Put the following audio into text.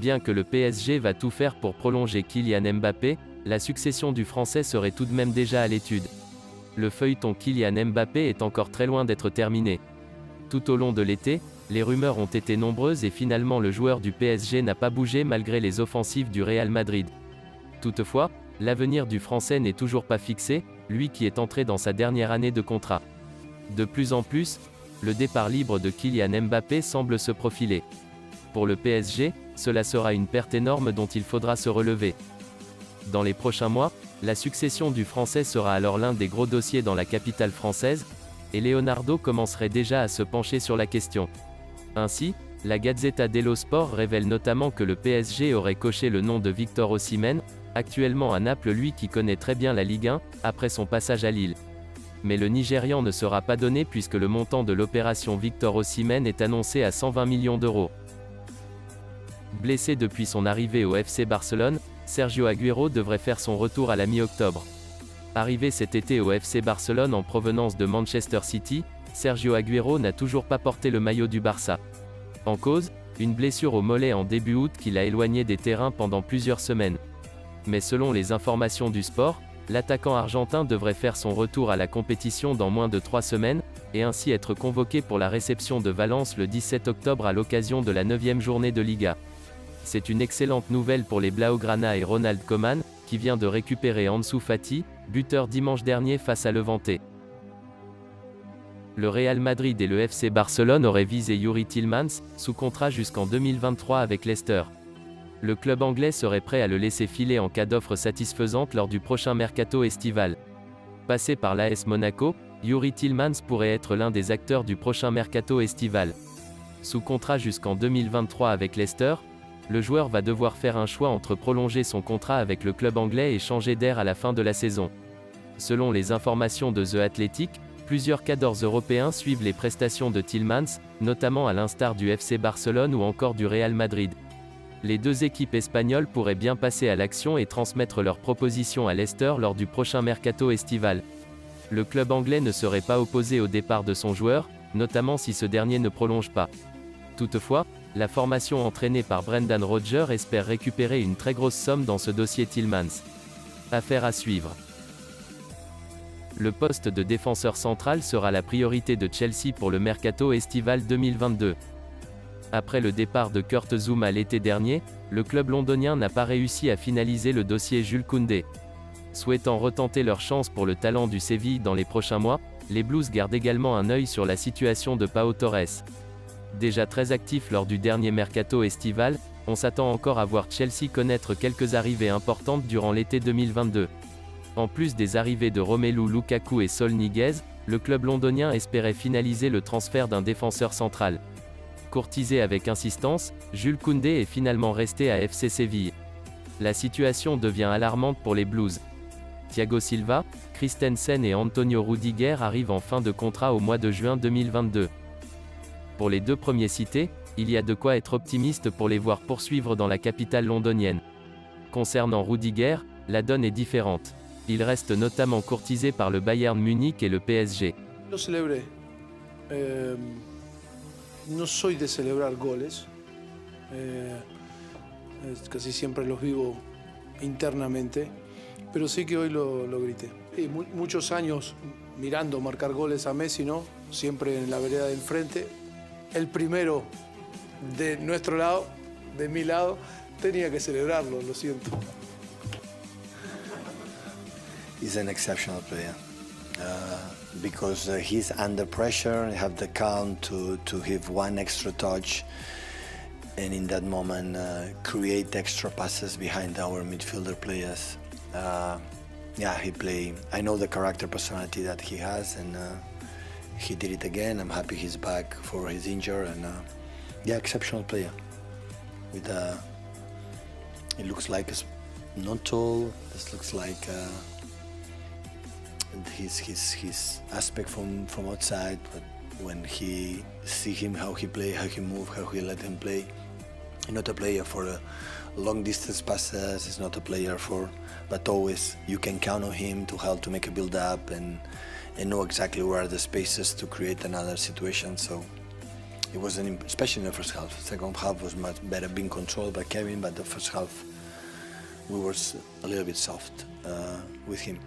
Bien que le PSG va tout faire pour prolonger Kylian Mbappé, la succession du Français serait tout de même déjà à l'étude. Le feuilleton Kylian Mbappé est encore très loin d'être terminé. Tout au long de l'été, les rumeurs ont été nombreuses et finalement le joueur du PSG n'a pas bougé malgré les offensives du Real Madrid. Toutefois, l'avenir du Français n'est toujours pas fixé, lui qui est entré dans sa dernière année de contrat. De plus en plus, le départ libre de Kylian Mbappé semble se profiler. Pour le PSG, cela sera une perte énorme dont il faudra se relever. Dans les prochains mois, la succession du Français sera alors l'un des gros dossiers dans la capitale française, et Leonardo commencerait déjà à se pencher sur la question. Ainsi, la Gazzetta dello Sport révèle notamment que le PSG aurait coché le nom de Victor Osimhen, actuellement à Naples, lui qui connaît très bien la Ligue 1, après son passage à Lille. Mais le Nigérian ne sera pas donné puisque le montant de l'opération Victor Osimhen est annoncé à 120 millions d'euros. Blessé depuis son arrivée au FC Barcelone, Sergio Agüero devrait faire son retour à la mi-octobre. Arrivé cet été au FC Barcelone en provenance de Manchester City, Sergio Agüero n'a toujours pas porté le maillot du Barça. En cause, une blessure au mollet en début août qui l'a éloigné des terrains pendant plusieurs semaines. Mais selon les informations du Sport, l'attaquant argentin devrait faire son retour à la compétition dans moins de 3 semaines, et ainsi être convoqué pour la réception de Valence le 17 octobre à l'occasion de la 9e journée de Liga. C'est une excellente nouvelle pour les Blaugrana et Ronald Koeman, qui vient de récupérer Ansu Fati, buteur dimanche dernier face à Levante. Le Real Madrid et le FC Barcelone auraient visé Youri Tielemans, sous contrat jusqu'en 2023 avec Leicester. Le club anglais serait prêt à le laisser filer en cas d'offre satisfaisante lors du prochain mercato estival. Passé par l'AS Monaco, Youri Tielemans pourrait être l'un des acteurs du prochain mercato estival. Sous contrat jusqu'en 2023 avec Leicester, le joueur va devoir faire un choix entre prolonger son contrat avec le club anglais et changer d'air à la fin de la saison. Selon les informations de The Athletic, plusieurs cadors européens suivent les prestations de Tielemans, notamment à l'instar du FC Barcelone ou encore du Real Madrid. Les deux équipes espagnoles pourraient bien passer à l'action et transmettre leurs propositions à Leicester lors du prochain mercato estival. Le club anglais ne serait pas opposé au départ de son joueur, notamment si ce dernier ne prolonge pas. Toutefois, la formation entraînée par Brendan Rodgers espère récupérer une très grosse somme dans ce dossier Tielemans. Affaire à suivre. Le poste de défenseur central sera la priorité de Chelsea pour le mercato estival 2022. Après le départ de Kurt Zouma l'été dernier, le club londonien n'a pas réussi à finaliser le dossier Jules Koundé. Souhaitant retenter leur chance pour le talent du Séville dans les prochains mois, les Blues gardent également un œil sur la situation de Pau Torres. Déjà très actif lors du dernier mercato estival, on s'attend encore à voir Chelsea connaître quelques arrivées importantes durant l'été 2022. En plus des arrivées de Romelu Lukaku et Saul Niguez, le club londonien espérait finaliser le transfert d'un défenseur central. Courtisé avec insistance, Jules Koundé est finalement resté à FC Séville. La situation devient alarmante pour les Blues. Thiago Silva, Christensen et Antonio Rudiger arrivent en fin de contrat au mois de juin 2022. Pour les deux premiers cités, il y a de quoi être optimiste pour les voir poursuivre dans la capitale londonienne. Concernant Rudiger, la donne est différente. Il reste notamment courtisé par le Bayern Munich et le PSG. Lo celebré. No soy de celebrar goles. Casi siempre los vivo internamente. Pero sí que hoy lo grité. Y muchos años mirando marcar goles a Messi, ¿no? Siempre en la vereda del frente. El primero de nuestro lado, de mi lado, tenía que celebrarlo, lo siento. He's an exceptional player because he's under pressure, have the calm to have one extra touch, and in that moment create extra passes behind our midfielder players. Yeah, he play. I know the character, personality that he has, and he did it again. I'm happy he's back for his injury, and yeah, exceptional player. With it looks like not tall. This looks like his aspect from outside, but when he see him, how he play, how he move, how he let him play. He's not a player for long distance passes. He's not a player for, but always you can count on him to help to make a build up and know exactly where are the spaces to create another situation. So It wasn't, especially in the first half. Second half was much better, being controlled by Kevin, but the first half we were a little bit soft with him.